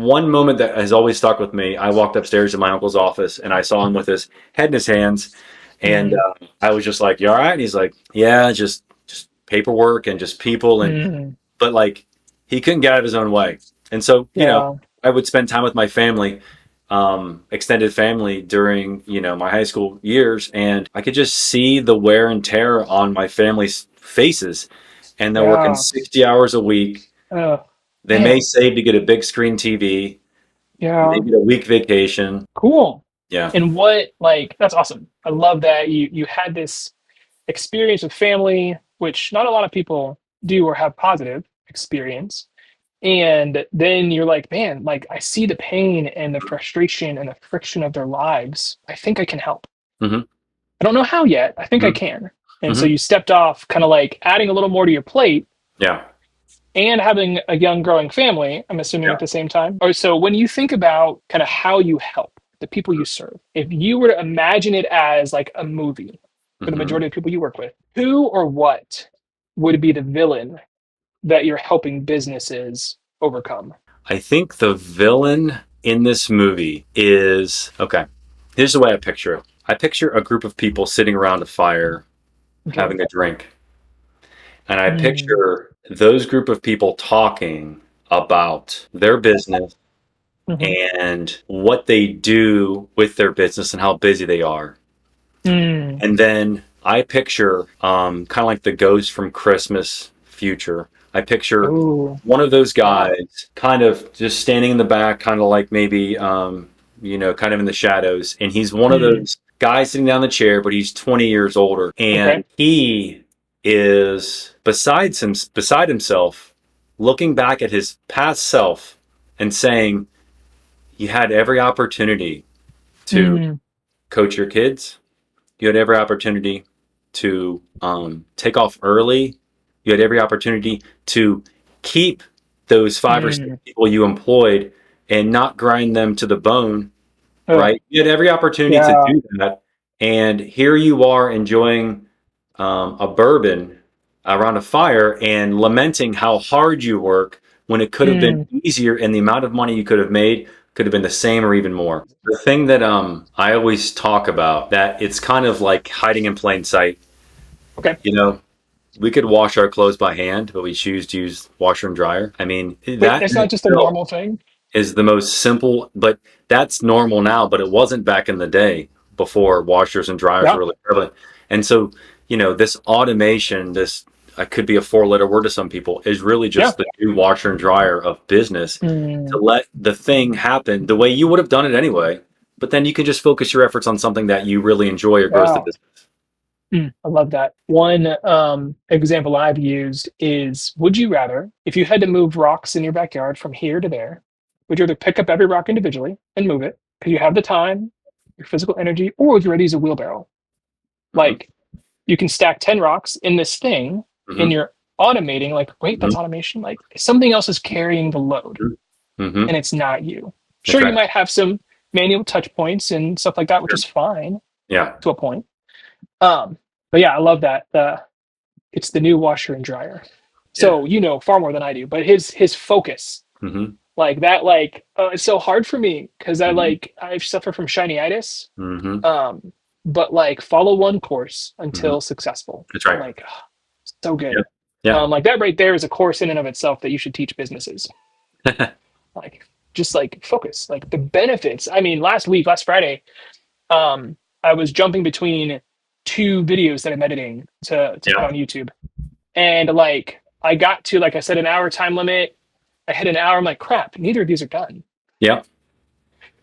One moment that has always stuck with me, I walked upstairs to my uncle's office and I saw him with his head in his hands. And Mm, I was just like, you all right? And he's like, yeah, just paperwork and just people. mm, But like, he couldn't get out of his own way. And so, yeah. I would spend time with my family, extended family during, my high school years. And I could just see the wear and tear on my family's faces. And they're working Yeah. 60 hours a week. Oh, They may man. save to get a big screen TV, Yeah. maybe a week vacation. Cool. Yeah. And what, like, that's awesome. I love that you had this experience with family, which not a lot of people do or have positive experience. And then you're like, man, like I see the pain and the frustration and the friction of their lives. I think I can help. Hmm. I don't know how yet. I think I Hmm. can. And so Hmm. you stepped off, kind of like adding a little more to your plate Yeah. and having a young growing family, I'm assuming Yeah. at the same time. Or so when you think about kind of how you help the people you serve, if you were to imagine it as like a movie for the Hmm. majority of people you work with, who or what would be the villain that you're helping businesses overcome? I think the villain in this movie is okay. Here's the way I picture it. I picture a group of people sitting around a fire Okay. having a drink. And I Mm, picture those group of people talking about their business hmm. and what they do with their business and how busy they are. Mm. And then I picture kind of like the ghost from Christmas future. I picture Oh, one of those wow. guys kind of just standing in the back, kind of like maybe, kind of in the shadows. And he's one of Mm. those guys sitting down in the chair, but he's 20 years older. Okay. And he is beside himself, looking back at his past self and saying, you had every opportunity to Mm. coach your kids. You had every opportunity to take off early. You had every opportunity to keep those five or six Mm. people you employed and not grind them to the bone, Oh, right? You had every opportunity to yeah. do that. And here you are enjoying a bourbon around a fire and lamenting how hard you work when it could have been Mm. easier and the amount of money you could have made could have been the same or even more. The thing that I always talk about that it's kind of like hiding in plain sight. Okay. You know, we could wash our clothes by hand, but we choose to use washer and dryer. I mean, Wait, that it's in not just a itself normal thing. is the most simple, but that's normal now, but it wasn't back in the day before washers and dryers were Yeah. really prevalent. And so, this automation, this could be a four-letter word to some people, is really Yeah. just the new washer and dryer of business to Mm. let the thing happen the way you would have done it anyway. But then you can just focus your efforts on something that you really enjoy or grows the Yeah. business. Mm. I love that. One example I've used is, would you rather, if you had to move rocks in your backyard from here to there, would you rather pick up every rock individually and move it because you have the time, your physical energy, or would you rather use a wheelbarrow? Hmm. Like you can stack 10 rocks in this thing and Hmm. you're automating, like, wait, that's Hmm. automation. Like something else is carrying the load Hmm. and it's not you. That's Sure, you right. might have some manual touch points and stuff like that, which Sure. is fine Yeah. to a point. Um, but yeah, I love that. It's the new washer and dryer. Yeah. So you know far more than I do, but his focus Hmm. like that, like it's so hard for me because Hmm. I suffer from shiny-itis. Hmm. Um, but like follow one course Hmm. until successful. That's right. Like so Yeah. good. Yeah. Like that right there is a course in and of itself that you should teach businesses. Like just like focus, like the benefits. I mean, last Friday, I was jumping between two videos that I'm editing to put Yeah. on YouTube, and like I got to, like I said, an hour time limit. I hit an hour. I'm like, crap, neither of these are done. Yeah.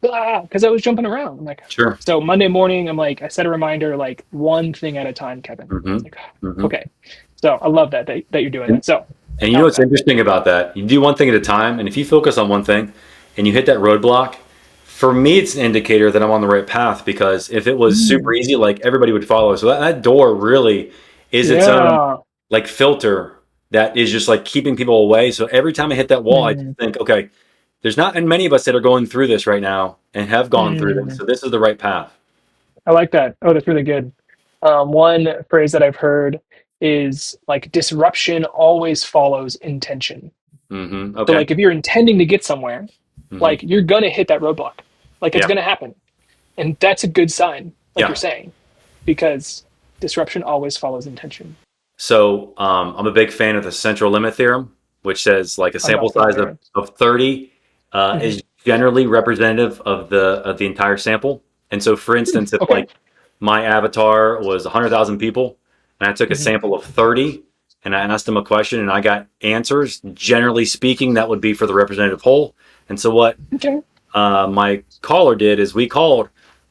Because I was jumping around. I'm like, Sure. so Monday morning, I'm like, I set a reminder, like one thing at a time, Kevin. Hmm. Like, Hmm. okay. So I love that you're doing And, that. So and you I know love what's that. interesting about that? You do one thing at a time, and if you focus on one thing and you hit that roadblock, for me, it's an indicator that I'm on the right path because if it was super Mm, easy, like everybody would follow. So that door really is its own yeah. like filter that is just like keeping people away. So every time I hit that wall, I just Mm, think, okay, there's not and many of us that are going through this right now and have gone through this. mm. So this is the right path. I like that. Oh, that's really good. One phrase that I've heard is like disruption always follows intention. So Okay. like if you're intending to get somewhere, Hmm. Like you're gonna hit that roadblock. Like it's Yeah. gonna happen. And that's a good sign, like you're Yeah. saying, because disruption always follows intention. So I'm a big fan of the central limit theorem, which says like a I'm sample not size familiar. of 30 Hmm. is generally representative of the entire sample. And so, for instance, if Okay. like my avatar was 100,000 people, and I took a Hmm. sample of 30, and I asked them a question, and I got answers, generally speaking, that would be for the representative whole. And so, what Okay. my caller did is we called,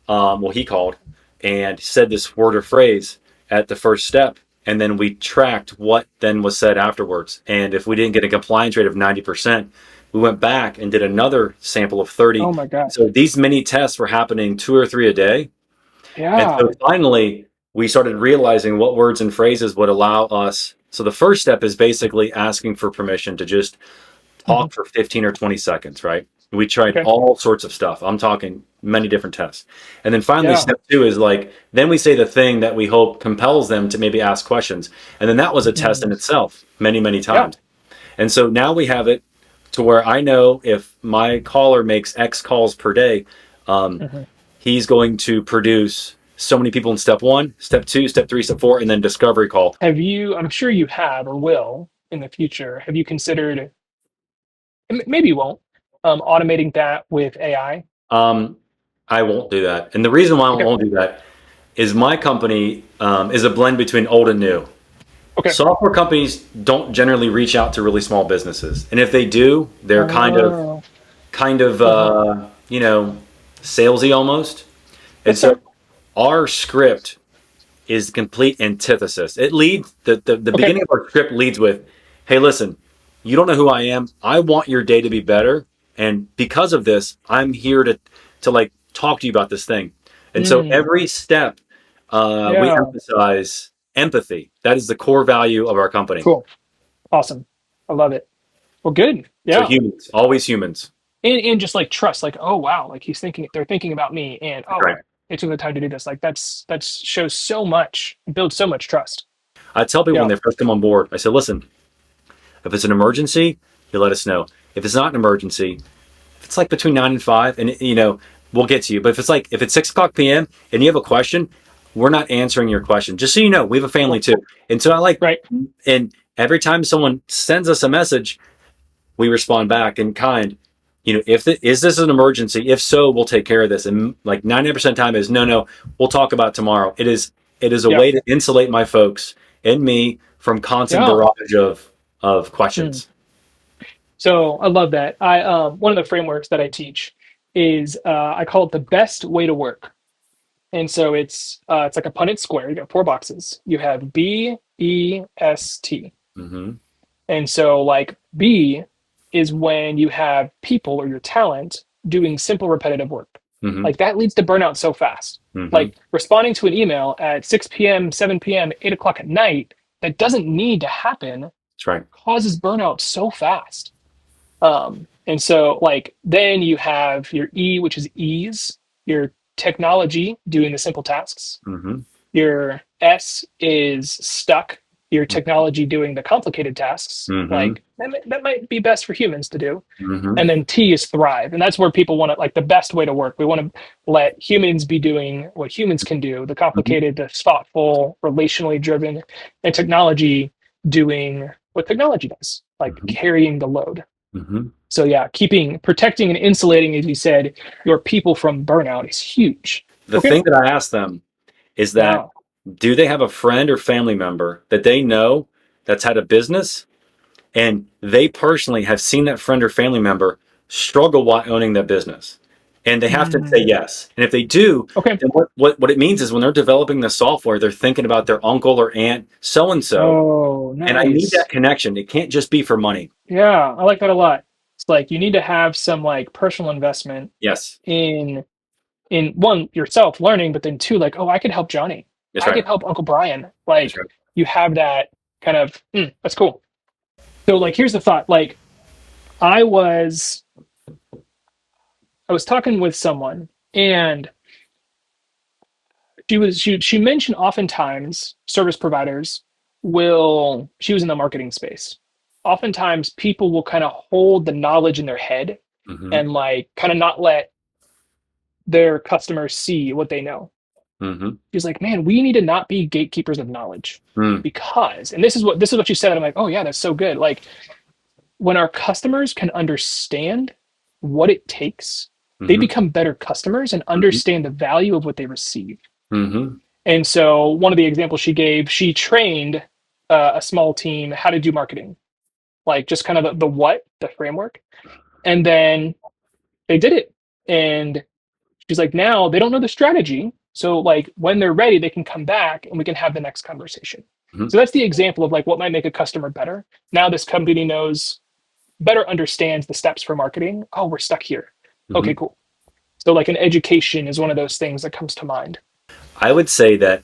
well, he called and said this word or phrase at the first step. And then we tracked what then was said afterwards. And if we didn't get a compliance rate of 90%, we went back and did another sample of 30. Oh my So gosh. these mini tests were happening two or three a day. And Yeah. so finally, we started realizing what words and phrases would allow us. So the first step is basically asking for permission to just Hmm. talk for 15 or 20 seconds, right? We tried Okay. all sorts of stuff. I'm talking many different tests. And then finally, Yeah. step two is like, then we say the thing that we hope compels them to maybe ask questions. And then that was a test in Mm. itself, many, many Yeah. times. And so now we have it to where I know if my caller makes X calls per day, um, Hmm. he's going to produce so many people in step one, step two, step three, step four, and then discovery call. Have you, I'm sure you have or will in the future, have you considered, maybe you won't, automating that with AI? Um, I won't do that. And the reason why I Okay. won't do that is my company is a blend between old and new. Okay. Software companies don't generally reach out to really small businesses, and if they do, they're Oh. kind of Uh-huh. you know, salesy almost. And That's so fair. our script is the complete antithesis. It leads the Okay. beginning of our script leads with, "Hey, listen, you don't know who I am. I want your day to be better, and because of this, I'm here to like talk to you about this thing." And so Mm. every step, we Yeah. emphasize empathy. That is the core value of our company. Cool. Awesome. I love it. Well, good. So Yeah. humans, always humans. And just like trust, like, oh wow, like they're thinking about me, and Right. oh, they took the time to do this. Like that shows so much, builds so much trust. I tell people when Yeah. they first come on board, I say, listen, if it's an emergency, you let us know. If it's not an emergency, if it's like between 9 and 5, and we'll get to you. But if it's 6 o'clock p.m. and you have a question, we're not answering your question. Just so you know, we have a family Cool. too, and so I like, Right. and every time someone sends us a message, we respond back in kind. Is this an emergency? If so, we'll take care of this. And like 90% of the time is no, no, we'll talk about it tomorrow. It is a Yeah. way to insulate my folks and me from constant Yeah. barrage of Mm. questions. So I love that. I one of the frameworks that I teach is I call it the best way to work. And so it's like a Punnett square. You got four boxes. You have B.E.S.T. Hmm. And so, like, B is when you have people or your talent doing simple, repetitive work. Hmm. Like, that leads to burnout so fast. Hmm. Like, responding to an email at 6 p.m., 7 p.m., 8 o'clock at night, that doesn't need to happen, That's right. causes burnout so fast. And so, like, then you have your E, which is ease, your technology doing the simple tasks. Hmm. Your S is stuck, your technology doing the complicated tasks. Hmm. Like that might be best for humans to do. Hmm. And then T is thrive. And that's where people want to, like, the best way to work. We want to let humans be doing what humans can do, the Hmm. complicated, the thoughtful, relationally driven, and technology doing what technology does, like Hmm. carrying the load. Hmm. So yeah, protecting and insulating, as you said, your people from burnout is huge. The Okay. thing that I ask them is that Yeah. do they have a friend or family member that they know that's had a business and they personally have seen that friend or family member struggle while owning that business? And they have to say Mm. yes. And if they do, Okay. then what it means is when they're developing the software, they're thinking about their uncle or aunt, so and so. Oh, And I need nice. that connection. It can't just be for money. Yeah, I like that a lot. It's like you need to have some like personal investment Yes, in one yourself learning, but then two, like, oh, I could help Johnny. that's I right. could help Uncle Brian. That's Like right. you have that kind of that's cool. So like here's the thought. Like I was I was talking with someone and she mentioned oftentimes service providers she was in the marketing space. Oftentimes people will kind of hold the knowledge in their head Mm-hmm. and like kind of not let their customers see what they know. Mm-hmm. She's like, man, we need to not be gatekeepers of knowledge Mm. because, and this is what you said. And I'm like, oh yeah, that's so good. Like when our customers can understand what it takes, they Mm-hmm. become better customers and Mm-hmm. understand the value of what they receive. Mm-hmm. And so one of the examples she gave, she trained a small team how to do marketing, like just kind of the what, the framework, and then they did it. And she's like, now they don't know the strategy. So like when they're ready, they can come back and we can have the next conversation. Mm-hmm. So that's the example of like what might make a customer better. Now this company knows better understands the steps for marketing. Oh, we're stuck here. Mm-hmm. Okay, cool. So like an education is one of those things that comes to mind. I would say that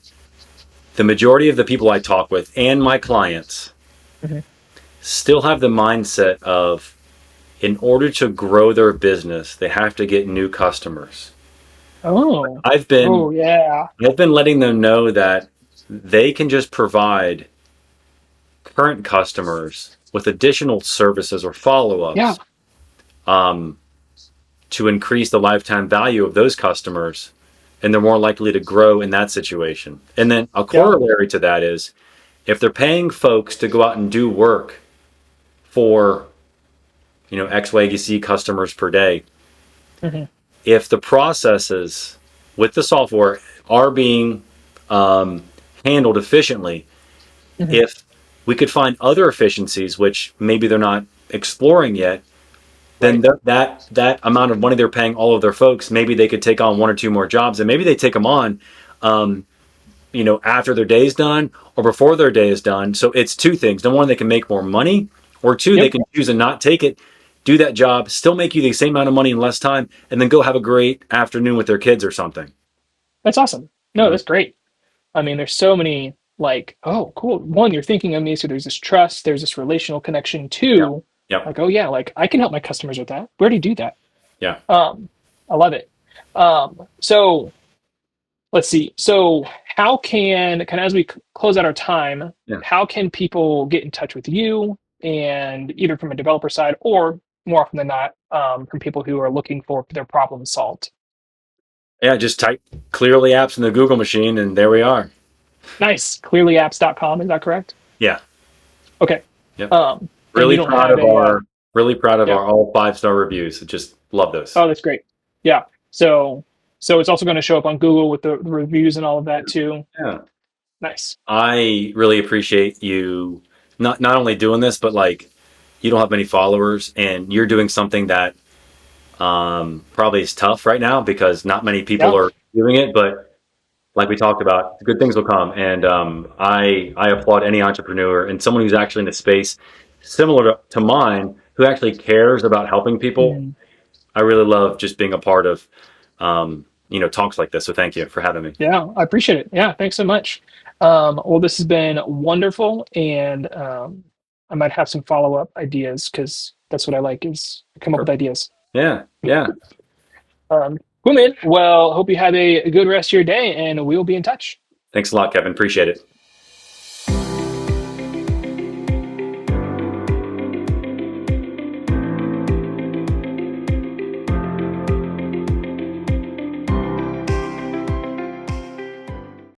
the majority of the people I talk with and my clients Mhm. still have the mindset of, in order to grow their business, they have to get new customers. Oh, I've been oh yeah, I've been letting them know that they can just provide current customers with additional services or yeah. follow-ups, um, to increase the lifetime value of those customers, and they're more likely to grow in that situation. And then a Yeah. corollary to that is, if they're paying folks to go out and do work for, X legacy customers per day, Hmm. if the processes with the software are being um, handled efficiently, Hmm. if we could find other efficiencies which maybe they're not exploring yet, then Right. that amount of money they're paying all of their folks, maybe they could take on one or two more jobs, and maybe they take them on, um, after their day is done or before their day is done. So it's two things: number one, they can make more money, or two, they Yep. can choose and not take it, do that job, still make you the same amount of money in less time, and then go have a great afternoon with their kids or something. That's awesome. No, Hmm. that's great. I mean, there's so many like, oh, cool. One, you're thinking of me, so there's this trust, there's this relational connection. Yeah. Two, Yep. like, oh yeah, like I can help my customers with that. We already do that. Yeah. Um, I love it. So let's see. So how can as we close out our time, Yeah. how can people get in touch with you and either from a developer side or more often than not, from people who are looking for their problem solved? Yeah. Just type Clearly apps in the Google machine, and there we are. Nice. Clearlyapps.com, is that correct? Yeah. Okay. Yep. And you Really don't proud have of a yeah. our all 5-star reviews. Just love those. Oh, that's great. Yeah. So it's also going to show up on Google with the reviews and all of that too. Yeah. Nice. I really appreciate you not only doing this, but like, you don't have many followers, and you're doing something that probably is tough right now because not many people Yeah. are doing it. But like we talked about, good things will come, and I applaud any entrepreneur and someone who's actually in a space similar to mine who actually cares about helping people. Mm. I really love just being a part of talks like this. So thank you for having me. Yeah, I appreciate it. Yeah, thanks so much. Well, this has been wonderful, and I might have some follow-up ideas because that's what I like is come up with Sure. ideas. Yeah, yeah. Cool, man. Well, hope you have a good rest of your day, and we'll be in touch. Thanks a lot, Kevin. Appreciate it.